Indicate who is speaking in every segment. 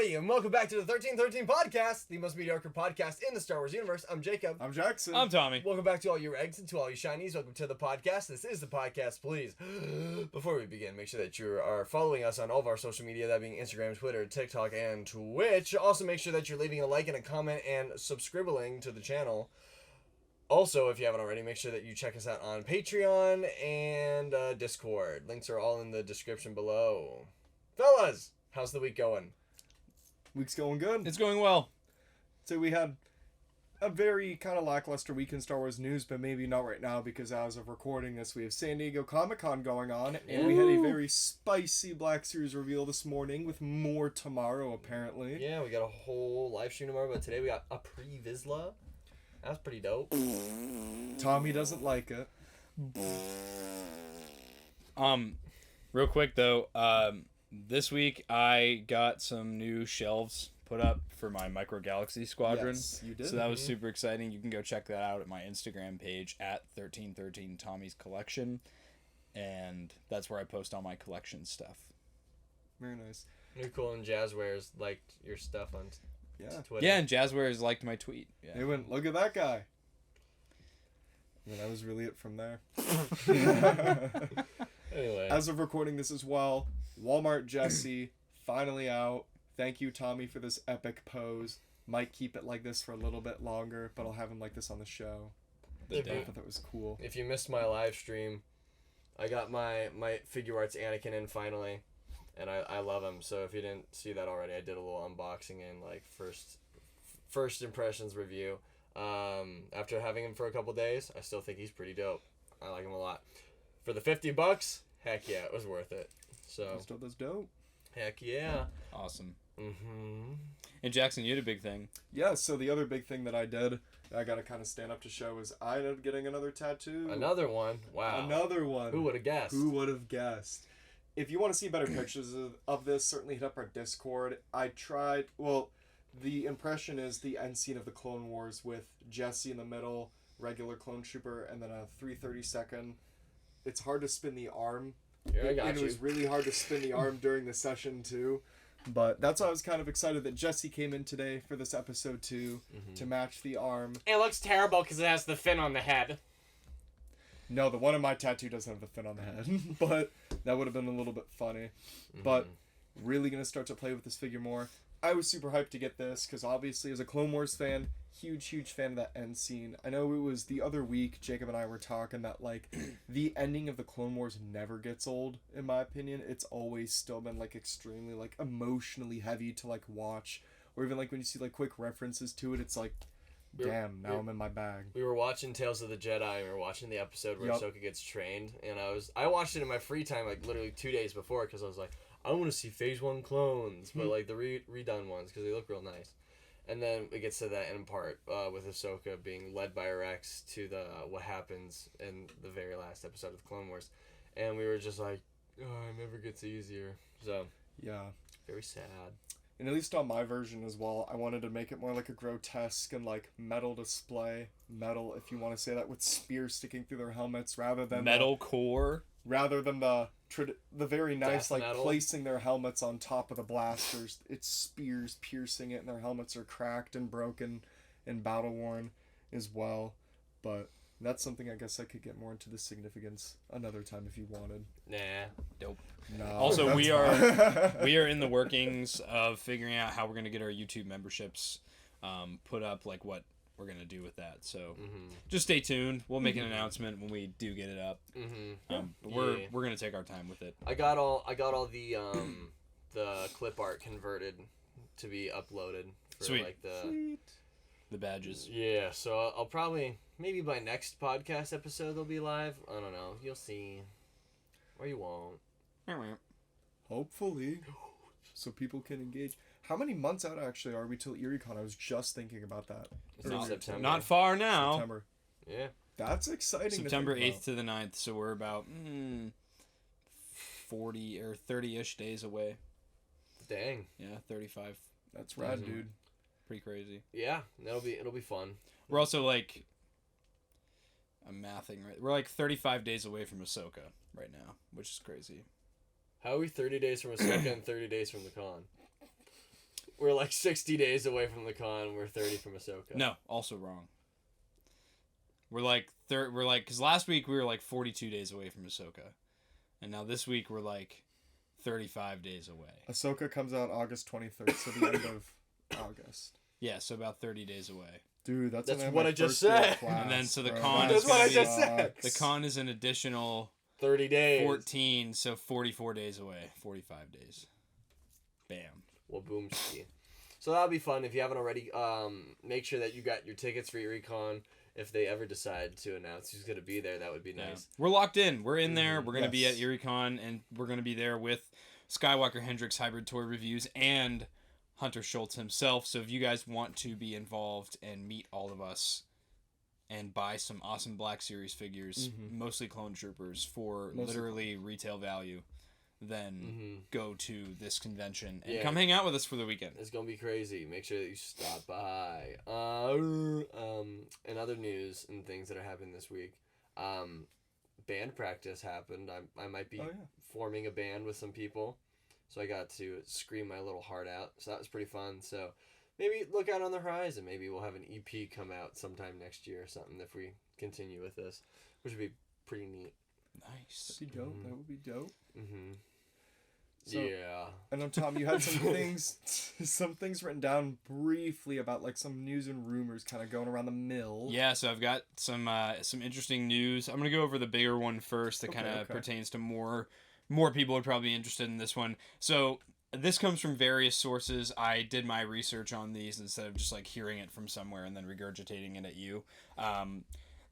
Speaker 1: everybody, and welcome back to the 1313 podcast, the most mediocre podcast in the Star Wars universe. I'm Jacob.
Speaker 2: I'm Jackson.
Speaker 3: I'm Tommy.
Speaker 1: Welcome back to all you Regs and to all you Shinies. Welcome to the podcast. This is the podcast, please. Before we begin, make sure that you are following us on all of our social media, that being Instagram, Twitter, TikTok, and Twitch. Also, make sure that you're leaving a like and a comment and subscribing to the channel. Also, if you haven't already, make sure that you check us out on Patreon and Discord. Links are all in the description below. Fellas, how's the week going?
Speaker 2: Week's going good.
Speaker 3: It's going well.
Speaker 2: So we had a very kind of lackluster week in Star Wars news, but maybe not right now because as of recording this, we have San Diego Comic-Con going on, and we had a very spicy Black Series reveal this morning with more tomorrow, apparently.
Speaker 1: Yeah, we got a whole live stream tomorrow, but today we got a pre-Vizsla. That was pretty dope.
Speaker 2: Tommy doesn't like it.
Speaker 3: Real quick though, this week I got some new shelves put up for my Micro Galaxy Squadron.
Speaker 2: Yes, you did.
Speaker 3: So that was super exciting. You can go check that out at my Instagram page at 1313 Tommy's Collection, and that's where I post all my collection stuff.
Speaker 2: Very nice.
Speaker 1: New Cool and Jazzwares liked your stuff on Twitter.
Speaker 3: Yeah, and Jazzwares liked my tweet. Yeah.
Speaker 2: They went, look at that guy. And that was really it from there.
Speaker 1: Anyway.
Speaker 2: As of recording this as well, Walmart Jesse finally out. Thank you, Tommy, for this epic pose. Might keep it like this for a little bit longer, but I'll have him like this on the show. I thought that was cool.
Speaker 1: If you missed my live stream, I got my Figure Arts Anakin in finally, and I love him. So if you didn't see that already, I did a little unboxing and like first impressions review. After having him for a couple days, I still think he's pretty dope. I like him a lot. For the $50, heck yeah, it was worth it. So
Speaker 2: That's dope.
Speaker 1: Heck yeah.
Speaker 3: Awesome.
Speaker 1: Mm-hmm.
Speaker 3: And Jackson, you had a big thing.
Speaker 2: Yeah, so the other big thing that I did, that I got to kind of stand up to show, is I ended up getting another tattoo.
Speaker 1: Another one? Wow.
Speaker 2: Another one.
Speaker 1: Who would have guessed?
Speaker 2: Who would have guessed? If you want to see better pictures of this, certainly hit up our Discord. The impression is the end scene of the Clone Wars with Jesse in the middle, regular clone trooper, and then a 332nd. It's hard to spin the arm.
Speaker 1: Yeah, I got
Speaker 2: and
Speaker 1: you.
Speaker 2: it was really hard to spin the arm during the session too. But that's why I was kind of excited that Jesse came in today for this episode too, to match the arm.
Speaker 4: It looks terrible because it has the fin on the head.
Speaker 2: No, the one in my tattoo doesn't have the fin on the head, but that would have been a little bit funny. But really gonna start to play with this figure more. I was super hyped to get this because obviously as a Clone Wars fan, huge fan of that end scene. I know it was the other week Jacob and I were talking that like the ending of the Clone Wars never gets old in my opinion. It's always still been like extremely like emotionally heavy to like watch, or even like when you see like quick references to it, it's like damn, now I'm in my bag.
Speaker 1: We were watching Tales of the Jedi, and we were watching the episode where Ahsoka gets trained, and I watched it in my free time like literally 2 days before because I was like, I want to see Phase 1 clones, but like the redone ones because they look real nice. And then it gets to that end part with Ahsoka being led by Rex to the what happens in the very last episode of the Clone Wars, and we were just like, oh, it never gets easier. So
Speaker 2: yeah,
Speaker 1: very sad.
Speaker 2: And at least on my version as well, I wanted to make it more like a grotesque and like metal display. Metal, if you want to say that, with spears sticking through their helmets rather than
Speaker 3: Metal core.
Speaker 2: Rather than the very nice
Speaker 1: Death
Speaker 2: like
Speaker 1: metal.
Speaker 2: placing their helmets on top of the blasters. It's spears piercing it, and their helmets are cracked and broken and battle worn as well. But that's something I guess I could get more into the significance another time if you wanted.
Speaker 1: Nah.
Speaker 3: Dope.
Speaker 2: No,
Speaker 3: Also, we
Speaker 2: are
Speaker 3: we are in the workings of figuring out how we're going to get our YouTube memberships put up, like what we're going to do with that. So just stay tuned. We'll make an announcement when we do get it up. But we're going to take our time with it.
Speaker 1: I got all the the clip art converted to be uploaded for
Speaker 3: Sweet.
Speaker 1: like
Speaker 3: The badges.
Speaker 1: Yeah, so I'll probably maybe by next podcast episode they'll be live. I don't know. You'll see. Or you won't.
Speaker 2: hopefully, so people can engage. How many months out actually are we till ErieCon? I was just thinking about that.
Speaker 1: It's in September.
Speaker 3: Not far now.
Speaker 2: September.
Speaker 1: Yeah.
Speaker 2: That's exciting.
Speaker 3: September
Speaker 2: to think
Speaker 3: 8th to the 9th, so we're about 40 or 30-ish days away.
Speaker 1: Dang.
Speaker 3: Yeah, 35.
Speaker 2: about. That's rad, dude.
Speaker 3: Pretty crazy.
Speaker 1: Yeah, it'll be fun.
Speaker 3: We're also like, I'm mathing right. We're like 35 days away from Ahsoka right now, which is crazy.
Speaker 1: How are we 30 days from Ahsoka and 30 days from the con? We're like 60 days away from the con. We're 30 from Ahsoka.
Speaker 3: No, also wrong. Because last week we were like 42 days away from Ahsoka. And now this week we're like 35 days away.
Speaker 2: Ahsoka comes out August 23rd, so the end of August.
Speaker 3: Yeah, so about 30 days away.
Speaker 2: Dude, that's
Speaker 1: what I just said.
Speaker 3: And then so the con
Speaker 1: That's what I just said.
Speaker 3: The con is an additional
Speaker 1: 30 days.
Speaker 3: 14, so 44 days away. 45 days. Bam.
Speaker 1: Well, boomski. So that'll be fun. If you haven't already, make sure that you got your tickets for your Econ. If they ever decide to announce who's going to be there, that would be nice.
Speaker 3: Yeah. We're locked in. We're in there. We're going to be at
Speaker 2: Yes.
Speaker 3: ErieCon, and we're going to be there with Skywalker Hendrix Hybrid Toy Reviews and Hunter Schultz himself. So if you guys want to be involved and meet all of us and buy some awesome Black Series figures, mostly Clone Troopers, for literally retail value, then go to this convention and come hang out with us for the weekend.
Speaker 1: It's gonna be crazy. Make sure that you stop by. In other news and things that are happening this week, band practice happened. I might be forming a band with some people, so I got to scream my little heart out. So that was pretty fun. So maybe look out on the horizon. Maybe we'll have an EP come out sometime next year or something if we continue with this, which would be pretty neat.
Speaker 3: Nice.
Speaker 2: That'd be dope. That would be dope. So,
Speaker 1: yeah.
Speaker 2: And Tom, you had some things written down briefly about like some news and rumors kind of going around the mill.
Speaker 3: Yeah, so I've got some interesting news. I'm gonna go over the bigger one first that kind of pertains to more people would probably be interested in this one. So this comes from various sources. I did my research on these instead of just like hearing it from somewhere and then regurgitating it at you.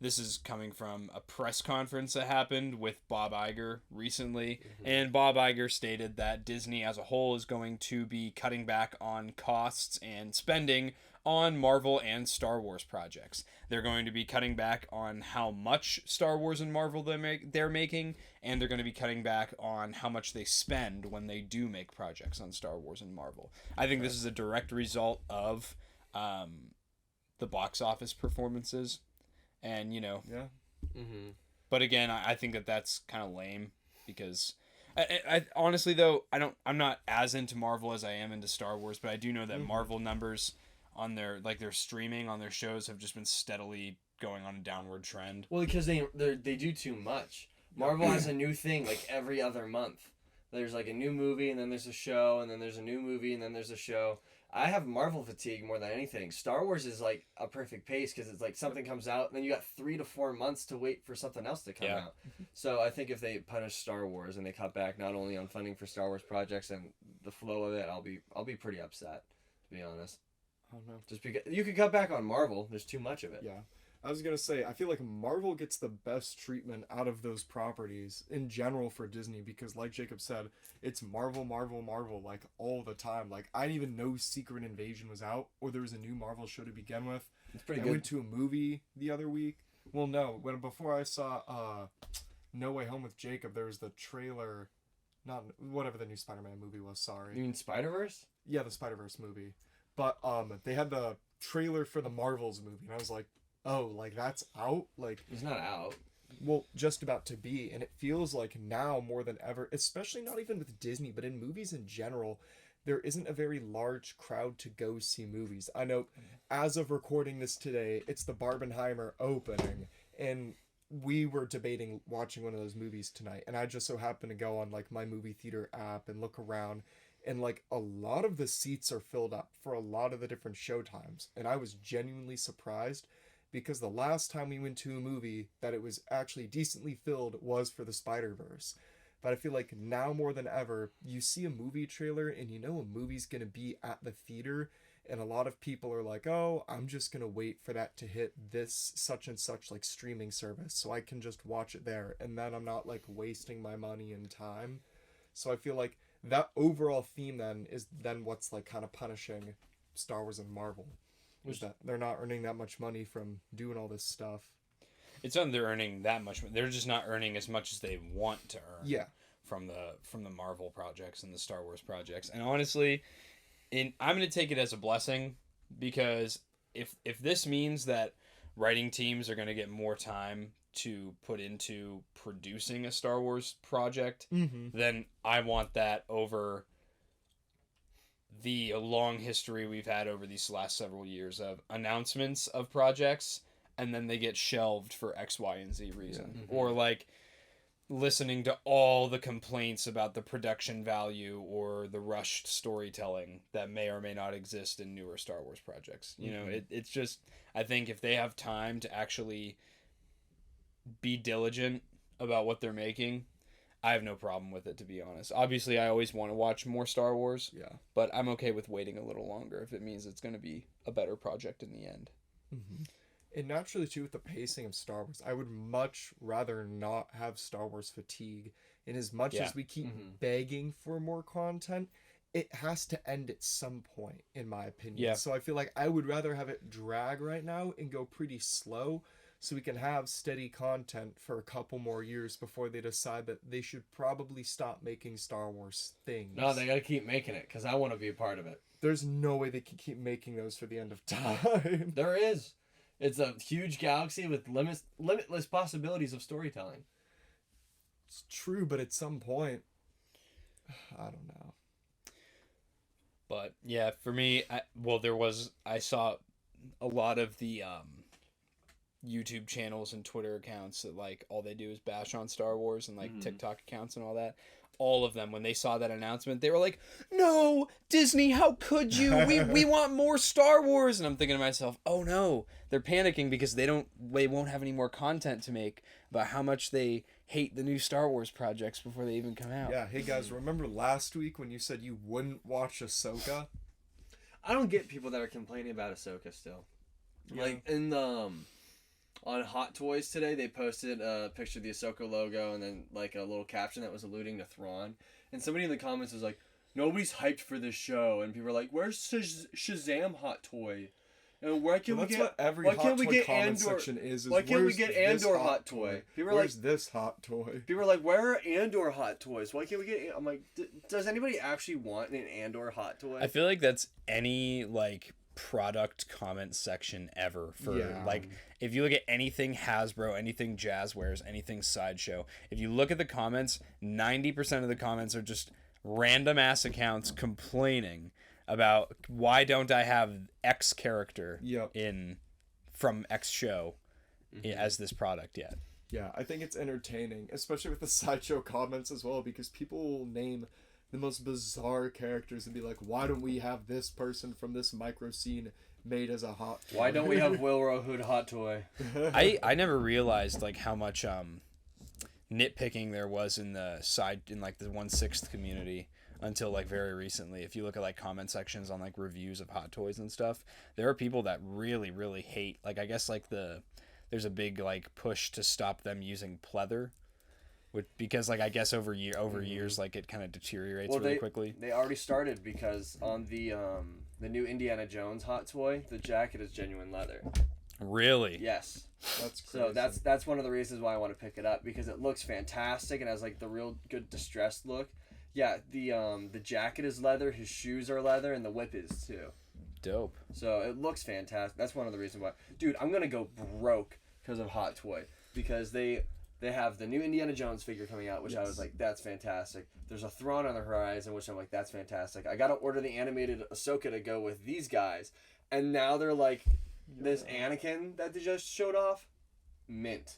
Speaker 3: This is coming from a press conference that happened with Bob Iger recently. And Bob Iger stated that Disney as a whole is going to be cutting back on costs and spending on Marvel and Star Wars projects. They're going to be cutting back on how much Star Wars and Marvel they're making, and they're going to be cutting back on how much they spend when they do make projects on Star Wars and Marvel. I think this is a direct result of the box office performances. And, you know, but again, I think that's kind of lame because I honestly, though, I'm not as into Marvel as I am into Star Wars, but I do know that Marvel numbers on their streaming on their shows have just been steadily going on a downward trend.
Speaker 1: Well, because they do too much. Marvel has a new thing like every other month. There's like a new movie, and then there's a show, and then there's a new movie, and then there's a show. I have Marvel fatigue more than anything. Star Wars is like a perfect pace because it's like something comes out, and then you got 3 to 4 months to wait for something else to come out. So I think if they punish Star Wars and they cut back not only on funding for Star Wars projects and the flow of it, I'll be pretty upset, to be honest.
Speaker 2: I don't know.
Speaker 1: Just because you could cut back on Marvel, there's too much of it.
Speaker 2: Yeah. I was going to say, I feel like Marvel gets the best treatment out of those properties in general for Disney because, like Jacob said, it's Marvel, like, all the time. Like, I didn't even know Secret Invasion was out or there was a new Marvel show to begin with.
Speaker 1: It's pretty
Speaker 2: good. I went to a movie the other week. Well, no. Before I saw No Way Home with Jacob, there was the trailer, not whatever the new Spider-Man movie was, sorry.
Speaker 1: You mean Spider-Verse?
Speaker 2: Yeah, the Spider-Verse movie. But they had the trailer for the Marvels movie, and I was like, oh, like that's out? Like
Speaker 1: It's not out.
Speaker 2: Well, just about to be, and it feels like now more than ever, especially not even with Disney, but in movies in general, there isn't a very large crowd to go see movies. I know, as of recording this today, it's the Barbenheimer opening, and we were debating watching one of those movies tonight, and I just so happened to go on like my movie theater app and look around, and like a lot of the seats are filled up for a lot of the different show times, and I was genuinely surprised. Because the last time we went to a movie that it was actually decently filled was for the Spider-Verse. But I feel like now more than ever, you see a movie trailer and you know a movie's going to be at the theater. And a lot of people are like, oh, I'm just going to wait for that to hit this such and such like streaming service so I can just watch it there. And then I'm not like wasting my money and time. So I feel like that overall theme then is then what's like kind of punishing Star Wars and Marvel. Is that they're not earning that much money from doing all this stuff.
Speaker 3: It's not they're earning that much. They're just not earning as much as they want to earn.
Speaker 2: Yeah.
Speaker 3: From the Marvel projects and the Star Wars projects. And honestly, I'm going to take it as a blessing because if this means that writing teams are going to get more time to put into producing a Star Wars project, then I want that over the long history we've had over these last several years of announcements of projects and then they get shelved for X, Y, and Z reason.
Speaker 2: Yeah.
Speaker 3: Or like listening to all the complaints about the production value or the rushed storytelling that may or may not exist in newer Star Wars projects. You know, it's just, I think if they have time to actually be diligent about what they're making, I have no problem with it, to be honest. Obviously, I always want to watch more Star Wars,
Speaker 2: Yeah.
Speaker 3: but I'm okay with waiting a little longer if it means it's going to be a better project in the end.
Speaker 2: Mm-hmm. And naturally, too, with the pacing of Star Wars, I would much rather not have Star Wars fatigue. And as much as we keep begging for more content, it has to end at some point, in my opinion.
Speaker 3: Yeah.
Speaker 2: So I feel like I would rather have it drag right now and go pretty slow so we can have steady content for a couple more years before they decide that they should probably stop making Star Wars things.
Speaker 1: No, they gotta keep making it, because I want to be a part of it.
Speaker 2: There's no way they can keep making those for the end of time.
Speaker 1: There is. It's a huge galaxy with limitless possibilities of storytelling.
Speaker 2: It's true, but at some point, I don't know.
Speaker 3: But yeah, for me, I saw a lot of the YouTube channels and Twitter accounts that like all they do is bash on Star Wars and like TikTok accounts and all that. All of them, when they saw that announcement, they were like, "No, Disney, how could you? We want more Star Wars." And I'm thinking to myself, "Oh no, they're panicking because they won't have any more content to make about how much they hate the new Star Wars projects before they even come out."
Speaker 2: Yeah, hey guys, remember last week when you said you wouldn't watch Ahsoka?
Speaker 1: I don't get people that are complaining about Ahsoka still.
Speaker 2: Yeah.
Speaker 1: Like in the on Hot Toys today, they posted a picture of the Ahsoka logo and then like a little caption that was alluding to Thrawn. And somebody in the comments was like, "Nobody's hyped for this show," and people are like, "Where's Shazam Hot Toy? And why can't we
Speaker 2: That's
Speaker 1: get?
Speaker 2: what every
Speaker 1: Why
Speaker 2: Hot
Speaker 1: can't we
Speaker 2: Toy
Speaker 1: get
Speaker 2: comment
Speaker 1: Andor?
Speaker 2: section is
Speaker 1: Why can't we
Speaker 2: where's
Speaker 1: get
Speaker 2: this
Speaker 1: Andor Hot Toy? People are
Speaker 2: Where's
Speaker 1: like,
Speaker 2: this Hot Toy?
Speaker 1: people are like, "Where are Andor Hot Toys? Why can't we get?" I'm like, does anybody actually want an Andor Hot Toy?
Speaker 3: I feel like that's any like product comment section ever for like if you look at anything Hasbro, anything Jazzwares, anything Sideshow, if you look at the comments, 90% of the comments are just random ass accounts complaining about why don't I have X character from X show as this product yet.
Speaker 2: Yeah, I think it's entertaining, especially with the Sideshow comments as well, because people will name the most bizarre characters and be like, "Why don't we have this person from this micro scene made as a hot toy?
Speaker 1: Why don't we have Wilro Hood Hot Toy?"
Speaker 3: I never realized like how much nitpicking there was in the 1/6 community until like very recently. If you look at like comment sections on like reviews of Hot Toys and stuff, there are people that really, really hate, like I guess like there's a big like push to stop them using pleather. Because like I guess over years like it kind of deteriorates really quickly.
Speaker 1: They already started because on the new Indiana Jones Hot Toy, the jacket is genuine leather.
Speaker 3: Really?
Speaker 1: Yes.
Speaker 2: That's crazy.
Speaker 1: So that's one of the reasons why I want to pick it up, because it looks fantastic and has like the real good distressed look. Yeah, the jacket is leather, his shoes are leather, and the whip is too.
Speaker 3: Dope.
Speaker 1: So it looks fantastic. That's one of the reasons why. Dude, I'm gonna go broke because of Hot Toy, because they have the new Indiana Jones figure coming out, which I was like, that's fantastic. There's a Thrawn on the horizon, which I'm like, that's fantastic. I gotta order the animated Ahsoka to go with these guys, and now they're like, this Anakin that they just showed off, mint.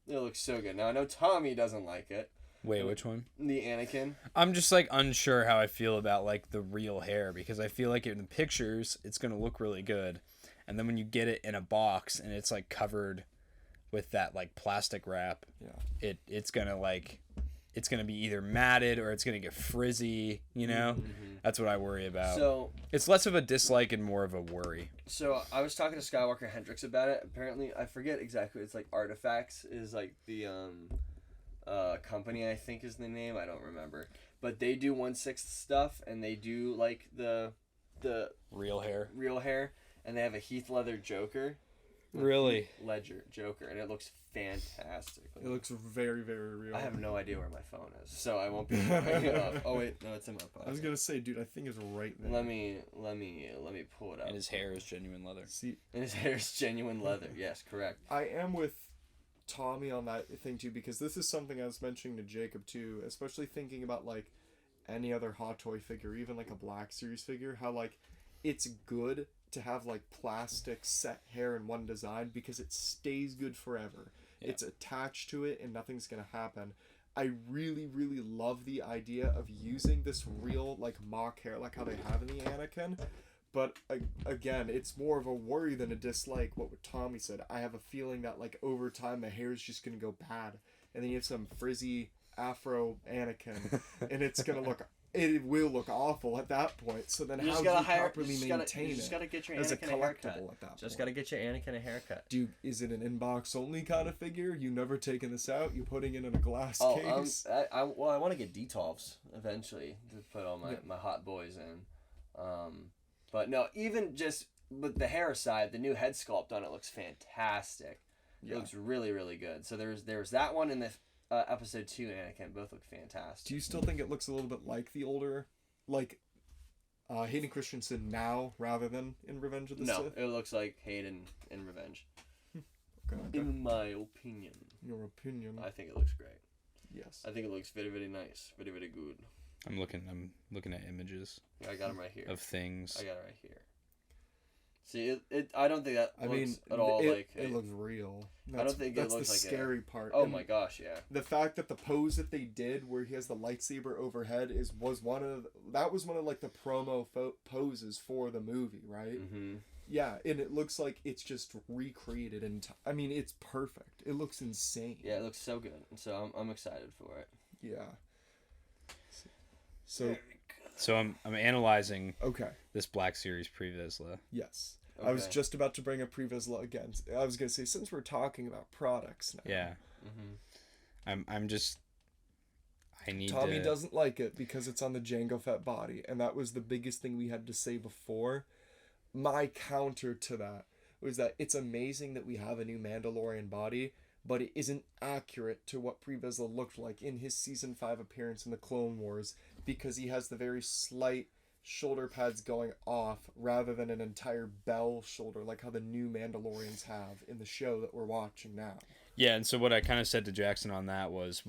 Speaker 1: It looks so good. Now I know Tommy doesn't like it.
Speaker 3: Wait, which one?
Speaker 1: The Anakin.
Speaker 3: I'm just like unsure how I feel about like the real hair, because I feel like in the pictures it's gonna look really good, and then when you get it in a box and it's like covered with that like plastic wrap, it's gonna be either matted or it's gonna get frizzy, you know. That's what I worry about. So it's less of a dislike and more of a worry.
Speaker 1: So I was talking to Skywalker Hendricks about it. Apparently, I forget exactly, it's like Artifacts is like the company, I think is the name, I don't remember, but they do 1/6 stuff, and they do like the
Speaker 3: real hair,
Speaker 1: and they have a Heath Ledger Joker.
Speaker 3: Really?
Speaker 1: Ledger Joker, and it looks fantastic.
Speaker 2: It looks very, very real.
Speaker 1: I have no idea where my phone is, so I won't be picking it up. Oh wait, no, it's in my pocket.
Speaker 2: I was gonna say, dude, I think it's right there.
Speaker 1: Let me pull it up.
Speaker 3: And his hair is genuine leather.
Speaker 2: See,
Speaker 1: and his hair is genuine leather. Yes, correct.
Speaker 2: I am with Tommy on that thing too, because this is something I was mentioning to Jacob too, especially thinking about like any other Hot Toy figure, even like a Black Series figure, how like it's good to have like plastic set hair in one design because it stays good forever. Yeah. It's attached to it and nothing's gonna happen. I really, really love the idea of using this real like mock hair like how they have in the Anakin. But again, it's more of a worry than a dislike. What Tommy said, I have a feeling that like over time the hair is just gonna go bad, and then you have some frizzy Afro Anakin, and it will look awful at that point. So then how do you properly maintain it?
Speaker 1: You just gotta get your
Speaker 2: as
Speaker 1: Anakin
Speaker 2: a
Speaker 1: a haircut.
Speaker 2: at that
Speaker 1: Just
Speaker 2: point.
Speaker 1: gotta get your Anakin a haircut.
Speaker 2: Is it an inbox only kind of figure? You never taking this out? You putting it in a glass case?
Speaker 1: I want to get Detolfs eventually to put all my hot boys in. But no, even just with the hair aside, the new head sculpt on it looks fantastic. It looks really, really good. So there's that one in the episode 2 Anakin. Both look fantastic.
Speaker 2: Do you still think it looks a little bit like the older, like Hayden Christensen now rather than in Revenge of the Sith?
Speaker 1: No, it looks like Hayden in Revenge.
Speaker 2: Okay.
Speaker 1: In my opinion.
Speaker 2: Your opinion.
Speaker 1: I think it looks great.
Speaker 2: Yes.
Speaker 1: I think it looks very, very nice. Very, very good.
Speaker 3: I'm looking at images.
Speaker 1: Yeah, I got them right here.
Speaker 3: Of things.
Speaker 1: I got it right here. See, I don't think that looks at all like...
Speaker 2: It looks real.
Speaker 1: I don't think it looks like...
Speaker 2: That's the scary part.
Speaker 1: Oh my gosh, yeah.
Speaker 2: The fact that the pose that they did where he has the lightsaber overhead was one of like the promo poses for the movie, right?
Speaker 1: Mm-hmm.
Speaker 2: Yeah, and it looks like it's just recreated I mean, it's perfect. It looks insane.
Speaker 1: Yeah, it looks so good. So I'm excited for it.
Speaker 2: Yeah.
Speaker 3: So I'm analyzing
Speaker 2: okay
Speaker 3: this Black Series Pre-Vizsla.
Speaker 2: Yes.
Speaker 1: Okay.
Speaker 2: I was just about to bring up Pre-Vizsla again. I was gonna say, since we're talking about products now.
Speaker 3: Yeah.
Speaker 1: Mm-hmm.
Speaker 3: I'm just.
Speaker 2: Tommy doesn't like it because it's on the Jango Fett body, and that was the biggest thing we had to say before. My counter to that was that it's amazing that we have a new Mandalorian body, but it isn't accurate to what Pre-Vizsla looked like in his Season 5 appearance in the Clone Wars, because he has the very slight shoulder pads going off rather than an entire bell shoulder like how the new Mandalorians have in the show that we're watching now.
Speaker 3: Yeah, and so what I kind of said to Jackson on that was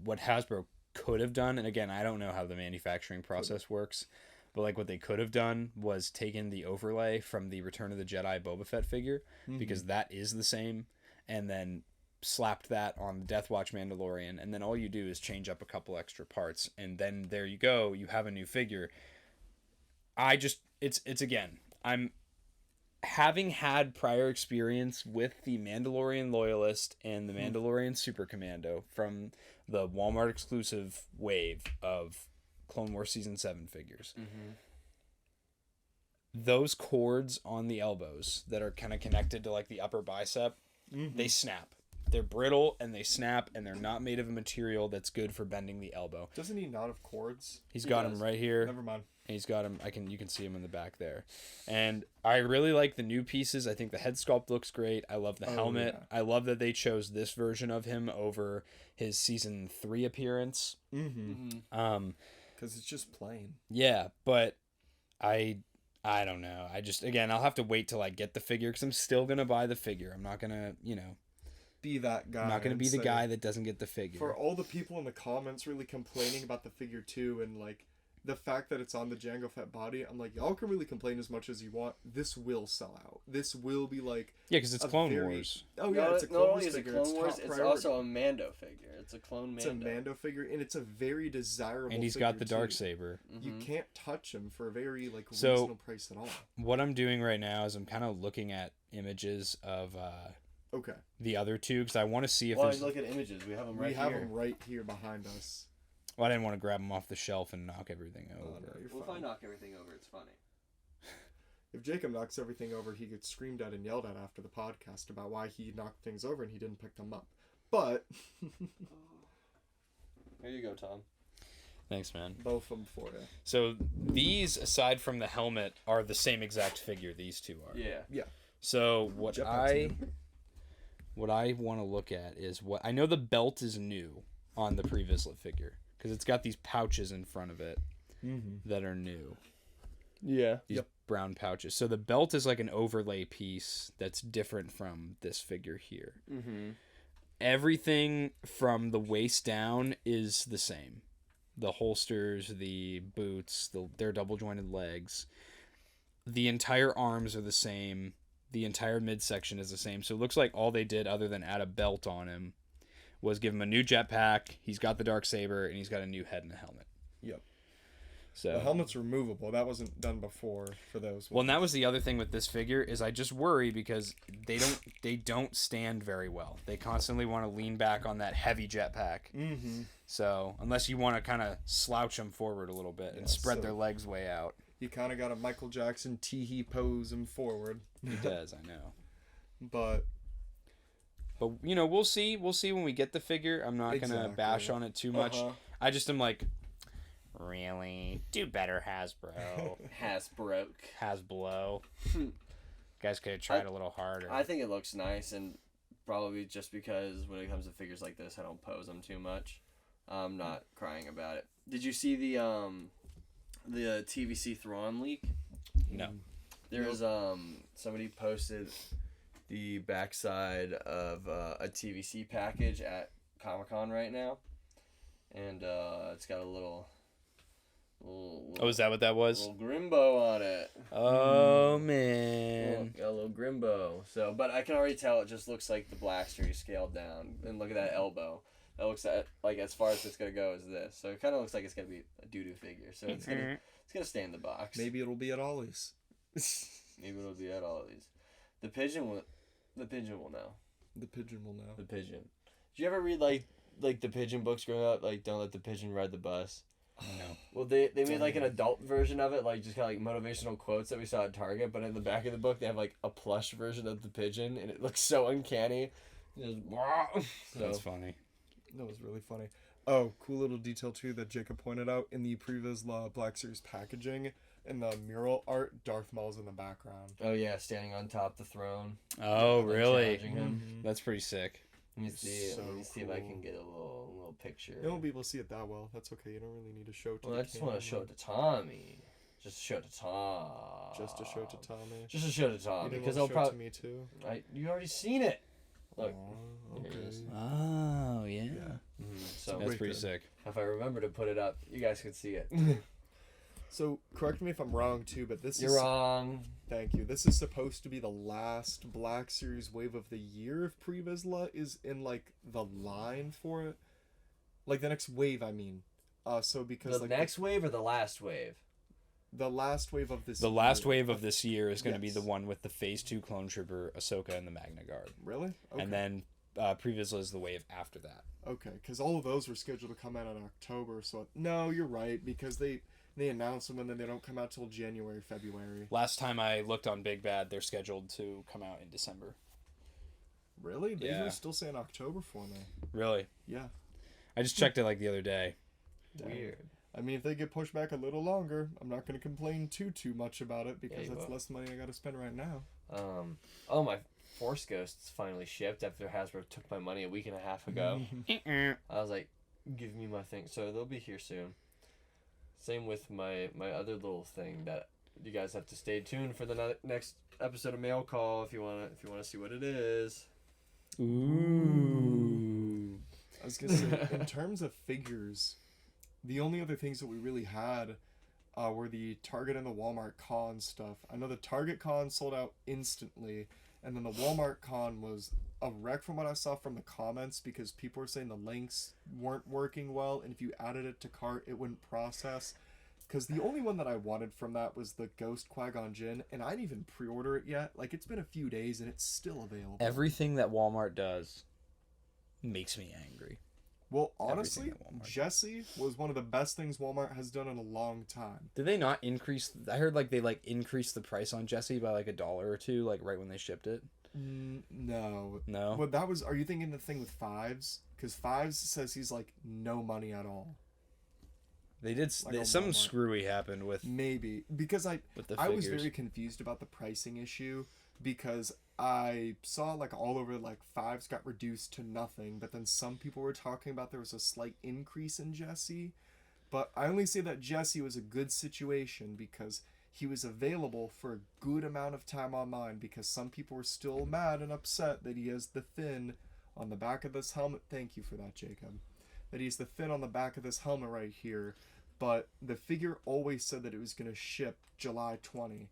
Speaker 3: what Hasbro could have done, and again, I don't know how the manufacturing process works, but like what they could have done was taken the overlay from the Return of the Jedi Boba Fett figure, because that is the same, and then slapped that on the Death Watch Mandalorian, and then all you do is change up a couple extra parts, and then there you go, you have a new figure. It's again, I'm having had prior experience with the Mandalorian Loyalist and the Mandalorian Super Commando from the Walmart exclusive wave of Clone Wars Season 7 figures.
Speaker 1: Mm-hmm.
Speaker 3: Those cords on the elbows that are kind of connected to like the upper bicep, they snap. They're brittle and they snap, and they're not made of a material that's good for bending the elbow.
Speaker 2: Doesn't he not have cords?
Speaker 3: He's got them right here.
Speaker 2: Never mind.
Speaker 3: And he's got them. You can see him in the back there. And I really like the new pieces. I think the head sculpt looks great. I love the helmet. Yeah. I love that they chose this version of him over his Season 3 appearance.
Speaker 2: Because it's just plain.
Speaker 3: Yeah, but I don't know. Again, I'll have to wait till I get the figure, because I'm still gonna buy the figure. I'm not gonna,
Speaker 2: be that guy.
Speaker 3: I'm not gonna be the guy that doesn't get the figure.
Speaker 2: For all the people in the comments really complaining about the figure too, and like the fact that it's on the Jango Fett body, I'm like, y'all can really complain as much as you want. This will sell out. This will be like...
Speaker 3: Yeah, because it's Clone Wars.
Speaker 2: Oh yeah, it's a Clone Wars figure.
Speaker 1: Not only is it Clone Wars, it's also a Mando figure. It's a clone Mando.
Speaker 2: It's a Mando figure, and it's a very desirable
Speaker 3: And he's got the Darksaber.
Speaker 2: You can't touch him for a very reasonable price at all.
Speaker 3: What I'm doing right now is I'm kind of looking at images of... the other two, because I want to see if there's...
Speaker 1: look at images. We have them right here.
Speaker 2: We have them right here behind us.
Speaker 3: Well, I didn't want to grab them off the shelf and knock everything over.
Speaker 1: Well, if I knock everything over, it's funny.
Speaker 2: If Jacob knocks everything over, he gets screamed at and yelled at after the podcast about why he knocked things over and he didn't pick them up. But...
Speaker 1: Here you go, Tom.
Speaker 3: Thanks, man.
Speaker 2: Both of them for you.
Speaker 3: So these, aside from the helmet, are the same exact figure these two are.
Speaker 1: Yeah.
Speaker 2: Yeah.
Speaker 3: So what I want to look at is what... I know the belt is new on the Pre-Vizsla figure, because it's got these pouches in front of it that are new.
Speaker 2: Yeah.
Speaker 3: These brown pouches. So the belt is like an overlay piece that's different from this figure here. Everything from the waist down is the same. the holsters, the boots, their double jointed legs. The entire arms are the same. The entire midsection is the same. So it looks like all they did, other than add a belt on him, was give him a new jetpack. He's got the Darksaber, and he's got a new head and a helmet.
Speaker 2: Yep.
Speaker 3: So
Speaker 2: The helmet's removable. That wasn't done before for those ones.
Speaker 3: well, and that was the other thing with this figure is I just worry because they don't stand very well. They constantly want to lean back on that heavy jetpack.
Speaker 2: Mm-hmm.
Speaker 3: So unless you want to kind of slouch them forward a little bit and spread their legs way out.
Speaker 2: You kind of got a Michael Jackson tee-hee pose him forward.
Speaker 3: He does, I know.
Speaker 2: But
Speaker 3: you know, we'll see. We'll see when we get the figure. I'm not gonna bash on it too much. I just am like, really? Do better, Hasbro. Hasbro. Guys could have tried a little harder.
Speaker 1: I think it looks nice, and probably just because when it comes to figures like this, I don't pose them too much. I'm not crying about it. Did you see the TVC Thrawn leak?
Speaker 3: No.
Speaker 1: There was somebody posted the backside of a TVC package at Comic-Con right now, and it's got a little
Speaker 3: Oh, is that what that was?
Speaker 1: little Grimbo on it.
Speaker 3: Oh man.
Speaker 1: Got a little Grimbo. So, but I can already tell it just looks like the Black Series scaled down. And look at that elbow. That looks like as far as it's gonna go is this. So it kind of looks like it's gonna be a doo-doo figure. So it's gonna stay in the box.
Speaker 2: maybe it'll be at Ollie's.
Speaker 1: Maybe it'll be at all of these. The pigeon will know.
Speaker 2: The pigeon will know.
Speaker 1: The pigeon. Did you ever read like the pigeon books growing up? Like Don't Let the Pigeon Ride the Bus.
Speaker 3: No.
Speaker 1: Well, they made like an adult version of it, like just kind of like motivational quotes that we saw at Target. But in the back of the book, they have like a plush version of the pigeon, and it looks so uncanny. Just,
Speaker 3: That's funny.
Speaker 2: That was really funny. Oh, cool little detail too that Jacob pointed out in the previous Black Series packaging. In the mural art, Darth Maul's in the background.
Speaker 1: Oh yeah, standing on top of the throne.
Speaker 3: Oh, really?
Speaker 1: Challenging him.
Speaker 3: That's pretty sick.
Speaker 1: Let me see.
Speaker 2: So
Speaker 1: Let me see if I
Speaker 2: cool.
Speaker 1: can get a little picture.
Speaker 2: You won't be able to see it that well. That's okay. You don't really need to show it to
Speaker 1: Well,
Speaker 2: the
Speaker 1: I just want to show it to Tommy. Just to show it to Tom.
Speaker 2: Just to show it to Tommy.
Speaker 1: Just to show it to Tom.
Speaker 2: You didn't
Speaker 1: Because
Speaker 2: want
Speaker 1: I'll
Speaker 2: to show it to
Speaker 1: probably.
Speaker 2: me too.
Speaker 1: You already seen it. Look.
Speaker 2: Aw,
Speaker 1: There it
Speaker 2: okay.
Speaker 1: is.
Speaker 3: Oh, yeah.
Speaker 1: So
Speaker 3: That's pretty
Speaker 2: Wicked.
Speaker 3: sick.
Speaker 1: if I remember to put it up, you guys could see it.
Speaker 2: So, correct me if I'm wrong too, but this
Speaker 1: You're
Speaker 2: is...
Speaker 1: wrong.
Speaker 2: Thank you. This is supposed to be the last Black Series wave of the year if Previsla is in, like, the line for it. Like, the next wave, I mean. So, because,
Speaker 1: The
Speaker 2: like...
Speaker 1: next wave or the last wave?
Speaker 2: The last wave of this
Speaker 3: The
Speaker 2: year.
Speaker 3: last wave of this year is going to be
Speaker 2: Yes.
Speaker 3: the one with the Phase 2 Clone Trooper, Ahsoka, and the Magna Guard.
Speaker 2: Really? Okay.
Speaker 3: And then Previsla is the wave after that.
Speaker 2: Okay, because all of those were scheduled to come out in October, so... No, you're right, because they announce them and then they don't come out till January, February.
Speaker 3: Last time I looked on Big Bad, they're scheduled to come out in December.
Speaker 2: Really? They
Speaker 3: Yeah.
Speaker 2: were still saying October for me.
Speaker 3: Really?
Speaker 2: Yeah.
Speaker 3: I just checked it like the other day.
Speaker 1: Weird.
Speaker 2: I mean, if they get pushed back a little longer, I'm not going to complain too much about it because
Speaker 1: you
Speaker 2: that's
Speaker 1: will.
Speaker 2: less money I got to spend right now.
Speaker 1: Oh, my Force Ghosts finally shipped after Hasbro took my money a week and a half ago. I was like, give me my thing. So they'll be here soon. Same with my other little thing that you guys have to stay tuned for the next episode of Mail Call if you want to see what it is.
Speaker 3: Ooh.
Speaker 2: I was going to say, in terms of figures, the only other things that we really had were the Target and the Walmart con stuff. I know the Target con sold out instantly, and then the Walmart con was a wreck from what I saw from the comments because people were saying the links weren't working well, and if you added it to cart, it wouldn't process. Because the only one that I wanted from that was the Ghost Qui-Gon Jinn, and I didn't even pre-order it yet. Like, it's been a few days, and it's still available.
Speaker 3: Everything that Walmart does makes me angry.
Speaker 2: Well, honestly,
Speaker 3: Everything at Walmart.
Speaker 2: Jesse was one of the best things Walmart has done in a long time.
Speaker 3: Did they not increase? I heard like they increased the price on Jesse by like $1 or $2, like right when they shipped it.
Speaker 2: No.
Speaker 3: No.
Speaker 2: Well, that was... Are you thinking the thing with Fives? Because Fives says he's, like, no money at all.
Speaker 3: They did.
Speaker 2: Like on
Speaker 3: Something
Speaker 2: Walmart.
Speaker 3: screwy happened with
Speaker 2: Maybe. Because
Speaker 3: with the
Speaker 2: I was
Speaker 3: figures.
Speaker 2: very confused about the pricing issue because I saw, like, all over, like, Fives got reduced to nothing, but then some people were talking about there was a slight increase in Jesse. But I only say that Jesse was a good situation because he was available for a good amount of time online because some people were still mad and upset that he has the fin on the back of this helmet. Thank you for that, Jacob. that he's the fin on the back of this helmet right here, but the figure always said that it was going to ship July 20.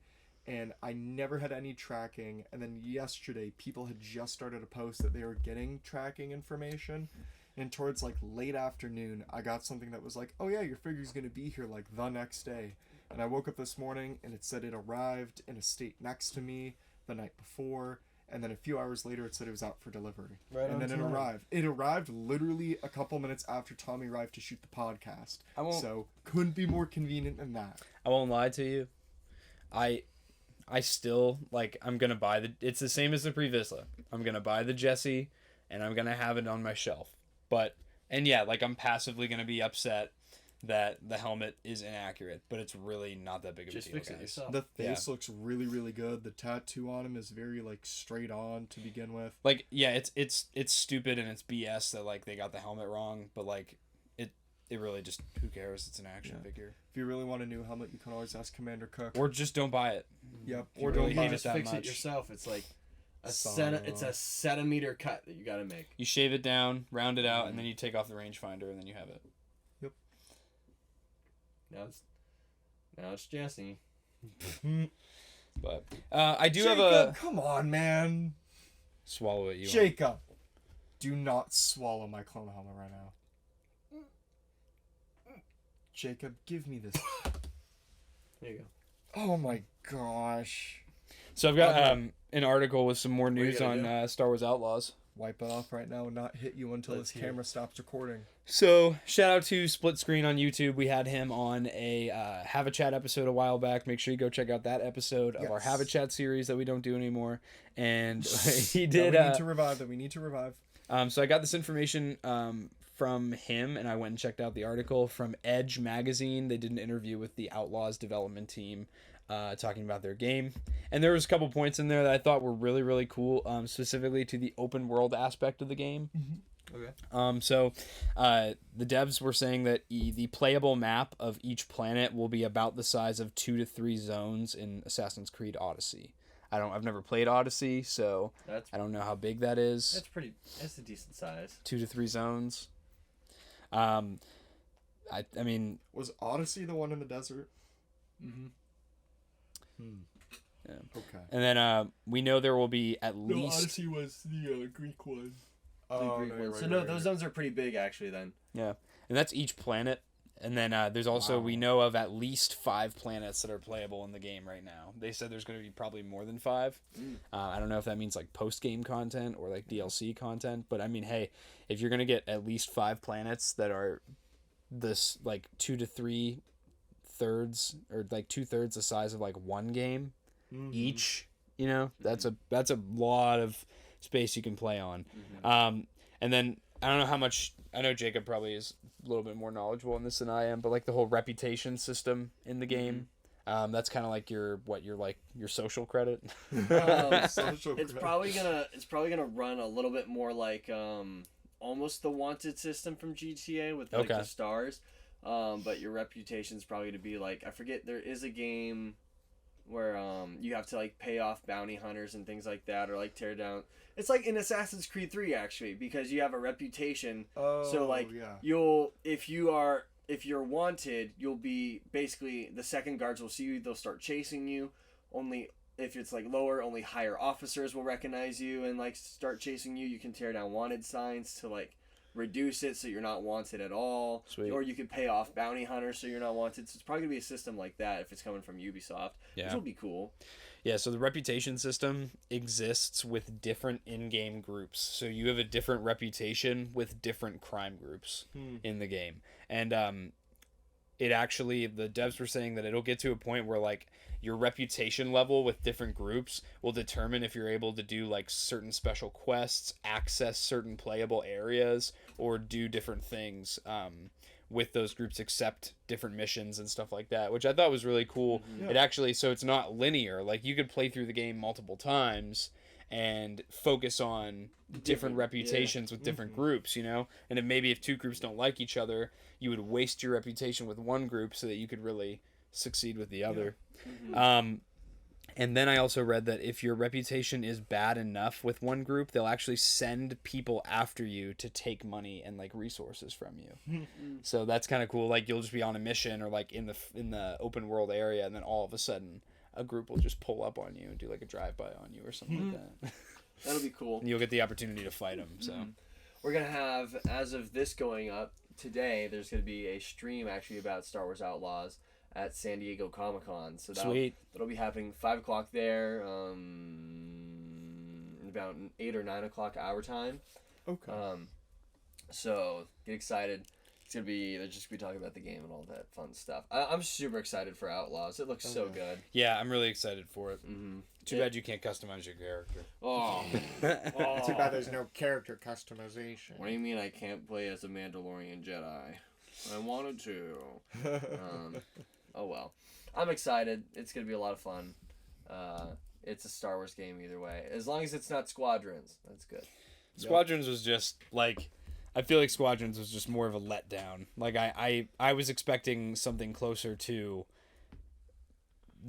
Speaker 2: And I never had any tracking. And then yesterday, people had just started to post that they were getting tracking information. And towards like late afternoon, I got something that was like, oh yeah, your figure's going to be here like the next day. And I woke up this morning and it said it arrived in a state next to me the night before. And then a few hours later, it said it was out for delivery.
Speaker 1: Right.
Speaker 2: And then it arrived. It arrived literally a couple minutes after Tommy arrived to shoot the podcast. So couldn't be more convenient than that.
Speaker 3: I won't lie to you. I still, like, I'm going to buy it's the same as the Pre-Vista. I'm going to buy the Jesse, and I'm going to have it on my shelf. And yeah, like, I'm passively going to be upset that the helmet is inaccurate, but it's really not that big of a deal.
Speaker 1: Just fix it yourself.
Speaker 2: The face looks really, really good. The tattoo on him is very, like, straight on to begin with.
Speaker 3: Like, yeah, it's stupid and it's BS that, like, they got the helmet wrong, but, like, it really just, who cares? It's an action figure.
Speaker 2: If you really want a new helmet, you can always ask Commander Cook.
Speaker 3: Or just don't buy it.
Speaker 2: Yep.
Speaker 3: Or don't hate it that
Speaker 1: fix
Speaker 3: much.
Speaker 1: It yourself. It's like it's a centimeter cut that you got to make.
Speaker 3: You shave it down, round it out, and then you take off the rangefinder, and then you have it.
Speaker 2: Yep.
Speaker 1: Now it's Jesse.
Speaker 3: But I do
Speaker 2: Jacob,
Speaker 3: have a...
Speaker 2: come on, man.
Speaker 3: Swallow it, you
Speaker 2: Jacob, do not swallow my clone helmet right now. Jacob, give me this.
Speaker 1: There you go.
Speaker 2: Oh my gosh.
Speaker 3: So I've got an article with some more news
Speaker 1: gonna
Speaker 3: on Star Wars Outlaws.
Speaker 2: Wipe it off right now and not hit you until this camera stops recording.
Speaker 3: So shout out to Split Screen on YouTube. We had him on a Have a Chat episode a while back. Make sure you go check out that episode of our Have a Chat series that we don't do anymore. And he did...
Speaker 2: we need to revive.
Speaker 3: So I got this information from him, and I went and checked out the article from Edge magazine. They did an interview with the Outlaws development team talking about their game, and there was a couple points in there that I thought were really, really cool, specifically to the open world aspect of the game. Okay. So the devs were saying that the playable map of each planet will be about the size of 2 to 3 zones in Assassin's Creed Odyssey. I've never played Odyssey, so I don't know how big that is.
Speaker 1: That's a decent size.
Speaker 3: 2 to 3 zones. I mean,
Speaker 2: was Odyssey the one in the desert?
Speaker 3: Yeah.
Speaker 2: Okay.
Speaker 3: And then we know there will be at least...
Speaker 2: Odyssey was the Greek one.
Speaker 1: Those zones are pretty big, actually, then.
Speaker 3: Yeah. And that's each planet. And then there's also, we know of at least 5 planets that are playable in the game right now. They said there's going to be probably more than 5. I don't know if that means like post-game content or like DLC content. But I mean, hey, if you're going to get at least 5 planets that are this like 2 to 3 thirds or like 2/3 the size of like one game each, you know, that's a lot of space you can play on. And then I don't know how much, I know Jacob probably is a little bit more knowledgeable in this than I am, but like the whole reputation system in the game, that's kind of like your social credit.
Speaker 1: It's probably gonna run a little bit more like almost the wanted system from GTA with like the stars, but your reputation's probably to be like, I forget, there is a game where you have to like pay off bounty hunters and things like that, or like tear down. It's like in Assassin's Creed 3 actually, because you have a reputation. So like you'll if you're wanted, you'll be basically, the second guards will see you, they'll start chasing you. Only if it's like lower, only higher officers will recognize you and like start chasing you. You can tear down wanted signs to like reduce it so you're not wanted at all.
Speaker 3: Sweet.
Speaker 1: Or you could pay off bounty hunters so you're not wanted. So it's probably gonna be a system like that if it's coming from Ubisoft, which will be cool.
Speaker 3: Yeah, so the reputation system exists with different in-game groups. So you have a different reputation with different crime groups in the game. And it actually, the devs were saying that it'll get to a point where like your reputation level with different groups will determine if you're able to do like certain special quests, access certain playable areas, or do different things with those groups, accept different missions and stuff like that, which I thought was really cool. It actually, so it's not linear. Like you could play through the game multiple times and focus on different reputations with different groups, you know? And if 2 groups don't like each other, you would waste your reputation with one group so that you could really succeed with the other. And then I also read that if your reputation is bad enough with one group, they'll actually send people after you to take money and like resources from you. So that's kind of cool. Like you'll just be on a mission or like in the open world area, and then all of a sudden a group will just pull up on you and do like a drive-by on you or something like that.
Speaker 5: That'll be cool.
Speaker 3: And you'll get the opportunity to fight them. So
Speaker 5: We're gonna have, as of this going up today, there's gonna be a stream actually about Star Wars Outlaws at San Diego Comic-Con. So that'll be happening 5 o'clock there, about 8 or 9 o'clock our time.
Speaker 2: Okay.
Speaker 5: So get excited. They're just gonna be talking about the game and all that fun stuff. I'm super excited for Outlaws. It looks so good.
Speaker 3: yeah, I'm really excited for it.
Speaker 5: Mm-hmm.
Speaker 3: Too bad you can't customize your character.
Speaker 5: Oh.
Speaker 2: Too bad there's no character customization.
Speaker 5: What do you mean I can't play as a Mandalorian Jedi? I wanted to. Oh well. I'm excited. It's gonna be a lot of fun. It's a Star Wars game either way. As long as it's not Squadrons, that's good.
Speaker 3: Squadrons was just like, I feel like Squadrons was just more of a letdown. Like I was expecting something closer to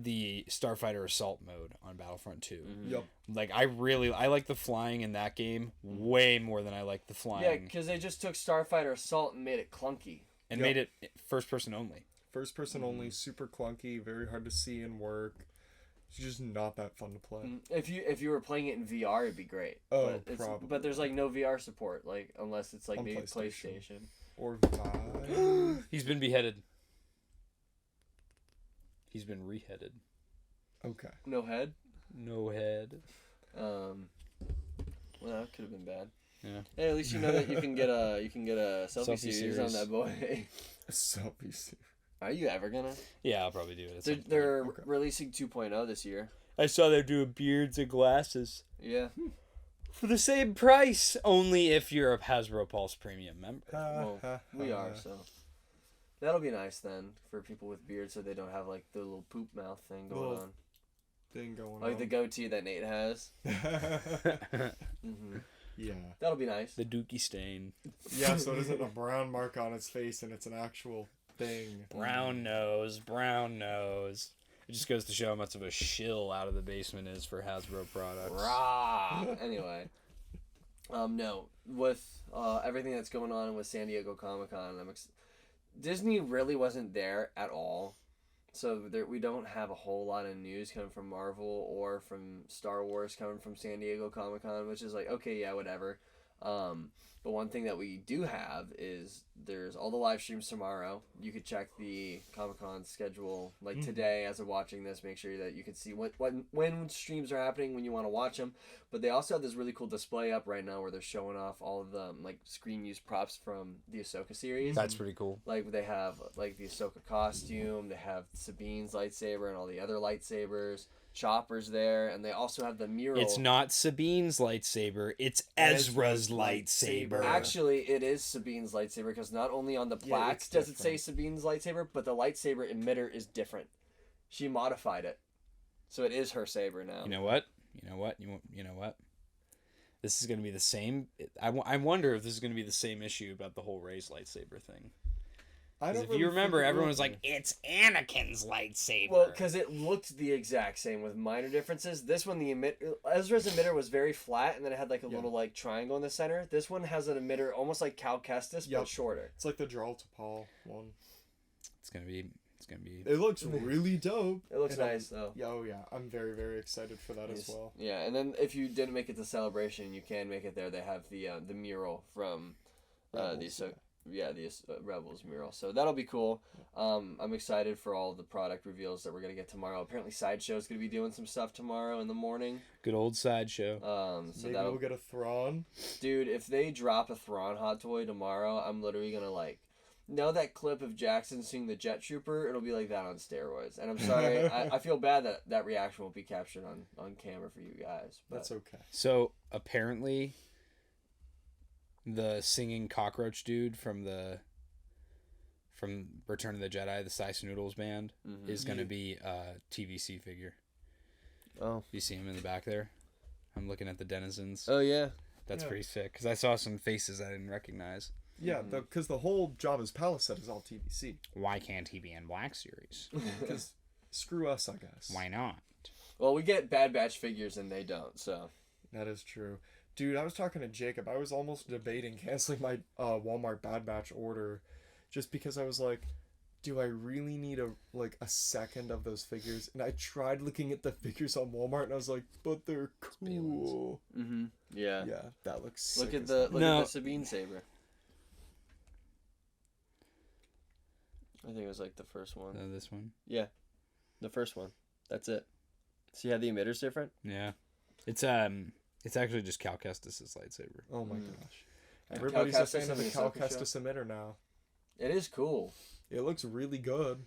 Speaker 3: the Starfighter Assault mode on Battlefront 2.
Speaker 5: Mm-hmm.
Speaker 2: Yep.
Speaker 3: Like I like the flying in that game way more than I like the flying.
Speaker 5: Yeah, because they just took Starfighter Assault and made it clunky.
Speaker 3: And made it first person only.
Speaker 2: First person only, super clunky, very hard to see and work. It's just not that fun to play.
Speaker 5: If you were playing it in VR, it'd be great.
Speaker 2: Oh,
Speaker 5: but
Speaker 2: probably.
Speaker 5: But there's like no VR support, like unless it's like
Speaker 2: On
Speaker 5: maybe
Speaker 2: PlayStation.
Speaker 5: PlayStation.
Speaker 2: Or Vive.
Speaker 3: He's been beheaded. He's been reheaded.
Speaker 2: Okay.
Speaker 5: No head.
Speaker 3: No head.
Speaker 5: Well, that could have been bad.
Speaker 3: Yeah.
Speaker 5: Hey, at least you know that you can get a selfie series on that boy.
Speaker 2: Selfie series.
Speaker 5: Are you ever gonna?
Speaker 3: Yeah, I'll probably do it. At some point.
Speaker 5: They're releasing 2.0 this year.
Speaker 3: I saw they're doing beards and glasses.
Speaker 5: Yeah.
Speaker 3: For the same price, only if you're a Hasbro Pulse Premium member.
Speaker 5: Well, we are, so that'll be nice then for people with beards, so they don't have like the little poop mouth thing going on. Like the goatee that Nate has.
Speaker 2: Yeah.
Speaker 5: That'll be nice.
Speaker 3: The Dookie stain.
Speaker 2: Yeah, so it isn't a brown mark on its face, and it's an actual thing.
Speaker 3: Brown nose, brown nose. It just goes to show how much of a shill out of the basement is for Hasbro products.
Speaker 5: Rah! Anyway. No. With everything that's going on with San Diego Comic-Con, Disney really wasn't there at all. So we don't have a whole lot of news coming from Marvel or from Star Wars coming from San Diego Comic-Con, which is like, okay, yeah, whatever. But one thing that we do have is there's all the live streams tomorrow. You could check the Comic-Con schedule like today as of watching this. Make sure that you can see when streams are happening, when you want to watch them. But they also have this really cool display up right now where they're showing off all of the like screen use props from the Ahsoka series.
Speaker 3: That's pretty cool.
Speaker 5: Like they have like the Ahsoka costume, they have Sabine's lightsaber and all the other lightsabers. Chopper's there, and they also have the mural.
Speaker 3: It's not Sabine's lightsaber, it's Ezra's lightsaber.
Speaker 5: Actually, it is Sabine's lightsaber because not only on the plaques does it say Sabine's lightsaber, but the lightsaber emitter is different. She modified it. So it is her saber now.
Speaker 3: You know what? This is going to be the same. I wonder if this is going to be the same issue about the whole Rey's lightsaber thing. If you remember, everyone was like, it's Anakin's lightsaber.
Speaker 5: Well, because it looked the exact same with minor differences. This one, Ezra's emitter was very flat, and then it had like a little like triangle in the center. This one has an emitter almost like Cal Kestis, but shorter.
Speaker 2: It's like the Jarl T'Pol one.
Speaker 3: It's gonna be.
Speaker 2: It looks really dope.
Speaker 5: It looks nice though.
Speaker 2: Yeah, oh yeah, I'm very very excited for that as well.
Speaker 5: Yeah, and then if you didn't make it to Celebration, you can make it there. They have the mural from the Rebels mural, so that'll be cool. I'm excited for all the product reveals that we're gonna get tomorrow. Apparently Sideshow's gonna be doing some stuff tomorrow in the morning.
Speaker 3: Good old Sideshow.
Speaker 5: So
Speaker 2: maybe we'll get a Thrawn.
Speaker 5: Dude, if they drop a Thrawn hot toy tomorrow, I'm literally gonna like know that clip of Jackson seeing the Jet Trooper. It'll be like that on steroids, and I'm sorry. I feel bad that reaction won't be captured on camera for you guys, but
Speaker 2: that's okay.
Speaker 3: So apparently the singing cockroach dude from Return of the Jedi, the Sice Noodles band, is going to be a TVC figure.
Speaker 5: Oh.
Speaker 3: You see him in the back there? I'm looking at the denizens.
Speaker 5: Oh, yeah.
Speaker 3: That's pretty sick, because I saw some faces I didn't recognize.
Speaker 2: Yeah, because the whole Jabba's Palace set is all TVC.
Speaker 3: Why can't he be in Black Series?
Speaker 2: Because screw us, I guess.
Speaker 3: Why not?
Speaker 5: Well, we get Bad Batch figures and they don't, so.
Speaker 2: That is true. Dude, I was talking to Jacob. I was almost debating canceling my Walmart Bad Batch order just because I was like, do I really need a second of those figures? And I tried looking at the figures on Walmart and I was like, but they're cool.
Speaker 5: Mm-hmm. Yeah.
Speaker 2: Yeah, that looks
Speaker 5: Look
Speaker 2: sick
Speaker 5: at
Speaker 2: as
Speaker 5: the Sabine saber. I think it was like the first one.
Speaker 3: This one.
Speaker 5: Yeah, the first one. That's it. See how the emitter's different?
Speaker 3: Yeah, it's actually just Cal Kestis' lightsaber.
Speaker 2: Oh my gosh. Everybody's
Speaker 5: Cal
Speaker 2: a fan
Speaker 5: Kestis
Speaker 2: of the
Speaker 5: in the
Speaker 2: Cal
Speaker 5: Ahsoka
Speaker 2: Kestis emitter now.
Speaker 5: It is cool.
Speaker 2: It looks really good.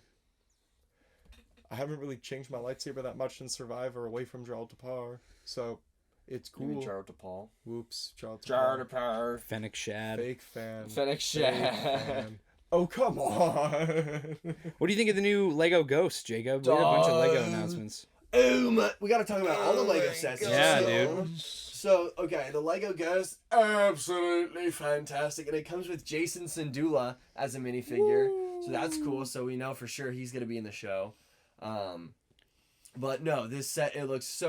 Speaker 2: I haven't really changed my lightsaber that much in Survivor away from Jarl Tapar, so it's
Speaker 5: You mean
Speaker 2: cool.
Speaker 5: Jar to Paul?
Speaker 2: Whoops, Jarl
Speaker 5: Jar to
Speaker 2: Tapar.
Speaker 5: Power.
Speaker 3: Fennec Shad.
Speaker 2: Fake fan.
Speaker 5: Fennec
Speaker 2: Fake
Speaker 5: Shad.
Speaker 2: fan. Oh, come on.
Speaker 3: What do you think of the new Lego Ghost, Jacob? We had a bunch of Lego announcements.
Speaker 1: We gotta talk about all the Lego sets.
Speaker 3: Yeah,
Speaker 1: So-
Speaker 3: dude.
Speaker 1: So, okay, the Lego Ghost, absolutely fantastic. And it comes with Jason Sindula as a minifigure. So that's cool. So we know for sure he's going to be in the show. But no, this set, it looks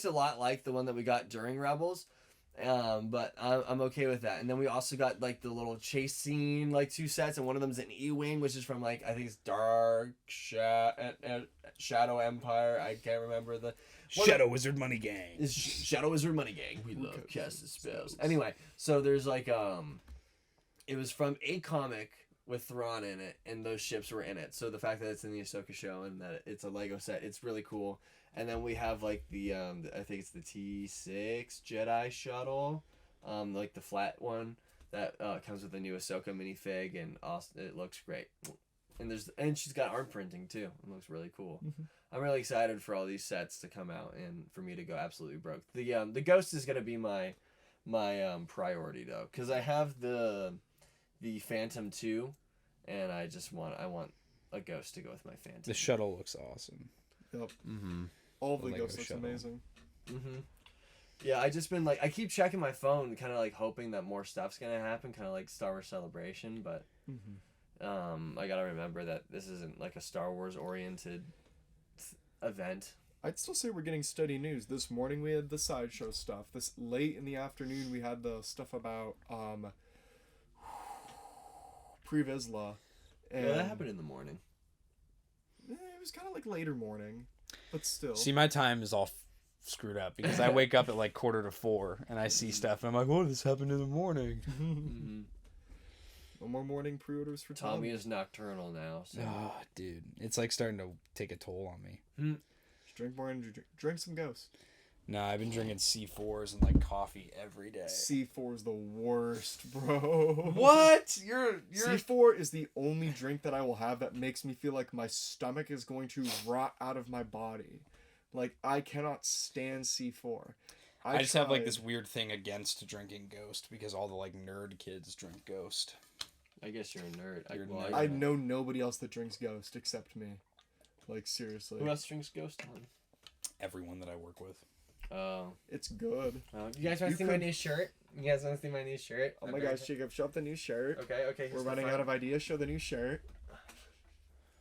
Speaker 1: a lot like the one that we got during Rebels. But I'm okay with that. And then we also got like the little chase scene, like 2 sets. And one of them is an E-Wing, which is from like, I think it's Dark Shadow Empire. I can't remember the...
Speaker 3: Shadow Wizard Money Gang.
Speaker 1: It's Shadow Wizard Money Gang. We love casting spells. Anyway, so there's like it was from a comic with Thrawn in it, and those ships were in it. So the fact that it's in the Ahsoka show and that it's a Lego set, it's really cool. And then we have like the I think it's the T6 Jedi shuttle, like the flat one that comes with the new Ahsoka minifig, and it looks great. And she's got arm printing too. It looks really cool.
Speaker 2: Mm-hmm.
Speaker 1: I'm really excited for all these sets to come out and for me to go absolutely broke. The Ghost is gonna be my priority though, because I have the Phantom 2, and I want a Ghost to go with my Phantom.
Speaker 3: The shuttle looks awesome.
Speaker 2: Yep.
Speaker 5: Mm-hmm.
Speaker 2: All the
Speaker 3: The Lego
Speaker 2: ghosts looks
Speaker 3: shuttle.
Speaker 2: amazing.
Speaker 1: Mm-hmm. Yeah, I just been like, I keep checking my phone, kind of like hoping that more stuff's gonna happen, kind of like Star Wars Celebration, but I gotta remember that this isn't like a Star Wars oriented event.
Speaker 2: I'd still say we're getting steady news. This morning we had the sideshow stuff. This late in the afternoon we had the stuff about Pre Vizsla.
Speaker 1: Yeah, that happened in the morning.
Speaker 2: It was kind of like later morning, but still.
Speaker 3: See, my time is all screwed up because I wake up at like 3:45 and I see stuff and I'm like, "Oh, this happened in the morning."
Speaker 1: Mm-hmm.
Speaker 2: No more morning pre-orders for
Speaker 1: Tommy is nocturnal now, so
Speaker 3: Oh, dude, it's like starting to take a toll on me.
Speaker 2: Just drink more energy. Drink some Ghost.
Speaker 3: No, I've been drinking C4s and like coffee every day.
Speaker 2: C4 is the worst, bro.
Speaker 3: What? You're
Speaker 2: C4 is the only drink that I will have that makes me feel like my stomach is going to rot out of my body. Like, I cannot stand C4.
Speaker 3: I just have like this weird thing against drinking Ghost because all the like nerd kids drink Ghost.
Speaker 1: I guess you're a nerd.
Speaker 3: You're a
Speaker 1: Well,
Speaker 3: nerd.
Speaker 2: I know nobody else that drinks Ghost except me. Like, seriously.
Speaker 1: Who else drinks Ghost on?
Speaker 3: Everyone that I work with.
Speaker 1: Oh.
Speaker 2: It's good.
Speaker 1: You guys want
Speaker 2: You
Speaker 1: to see my
Speaker 2: could-
Speaker 1: new shirt? You guys want to see my new shirt?
Speaker 2: Oh my gosh, Jacob, show up the new shirt.
Speaker 1: Okay.
Speaker 2: We're running out of ideas. Show the new shirt.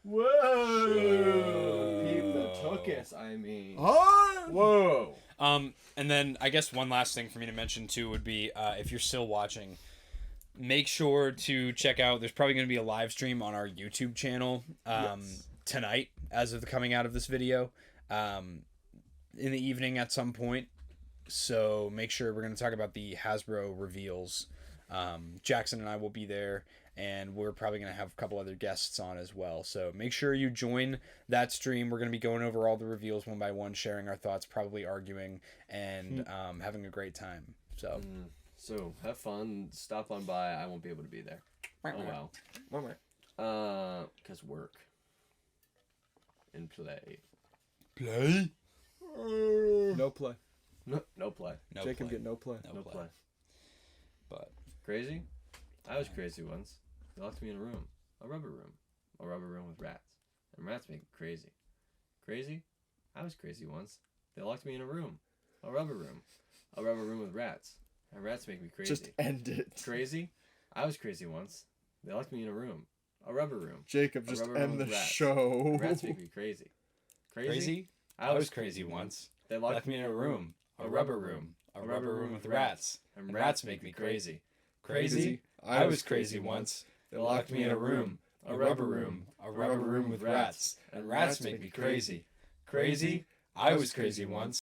Speaker 1: Whoa! Peep the tuchus, I mean.
Speaker 2: Oh!
Speaker 1: Whoa!
Speaker 3: And then I guess one last thing for me to mention too would be if you're still watching, make sure to check out. There's probably going to be a live stream on our YouTube channel tonight, as of the coming out of this video, in the evening at some point. So make sure we're going to talk about the Hasbro reveals. Jackson and I will be there, and we're probably going to have a couple other guests on as well. So make sure you join that stream. We're going to be going over all the reveals one by one, sharing our thoughts, probably arguing, and having a great time. So
Speaker 1: So have fun. Stop on by. I won't be able to be there. Oh well.
Speaker 2: Alright.
Speaker 1: Cause work. And play.
Speaker 3: play.
Speaker 2: No play.
Speaker 1: No play.
Speaker 3: No
Speaker 2: Jacob
Speaker 3: play.
Speaker 2: get no play.
Speaker 3: No
Speaker 1: No
Speaker 3: play.
Speaker 1: play.
Speaker 3: But
Speaker 1: Crazy? I was crazy once. They locked me in a room. A rubber room with rats. And rats make me crazy. Crazy? I was crazy once. They locked me in a room. A rubber room. A rubber room with rats. And rats make me crazy.
Speaker 2: Just end it.
Speaker 1: Crazy? I was crazy once. They locked me in a room. A rubber room.
Speaker 2: Jacob,
Speaker 1: A
Speaker 2: just
Speaker 1: rubber room
Speaker 2: end the
Speaker 1: with rats.
Speaker 2: show.
Speaker 1: Rats make me crazy.
Speaker 3: crazy? I was crazy once.
Speaker 2: They
Speaker 3: Locked me in a room. A rubber room with rats. And rats make me crazy. Crazy? I was crazy once. They locked me in a room. A rubber room with rats. And rats make me crazy. Crazy? I was crazy once.